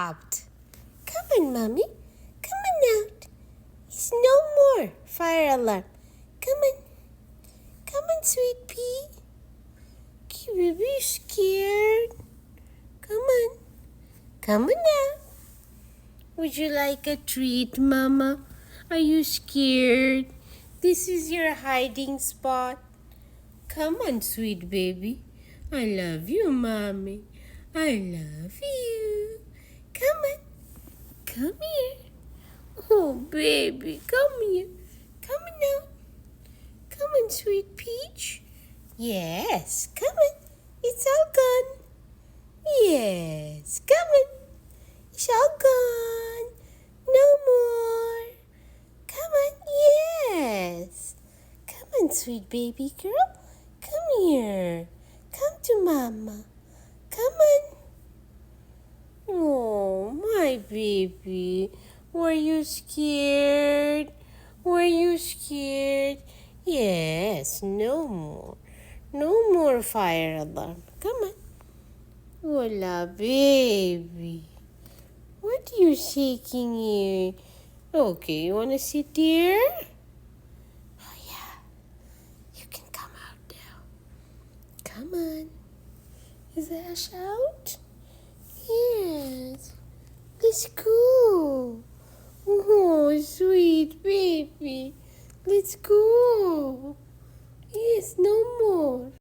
stopped. Come on, Mommy. Come on out. It's no more fire alarm. Come on. Come on, sweet pea. Okay, baby, you scared? Come on. Come on out. Would you like a treat, Mama? Are you scared? This is your hiding spot. Come on, sweet baby. I love you, Mommy. I love you. Come on. Come here. Oh, baby, come here. Come on now. Come on, sweet peach. Yes, come on. It's all gone. Yes, come on. It's all gone. No more. Come on, yes. Come on, sweet baby girl. Come here. Come to Mama. Come on. Oh, my baby. Were you scared? Were you scared? Yes, no more. No more fire alarm. Come on. Hola, baby. What are you shaking here? Okay, you want to sit here? Oh, yeah. You can come out now. Come on. Is Ash out? Yes. Let's go. Oh, sweet baby. Let's go. Yes, no more.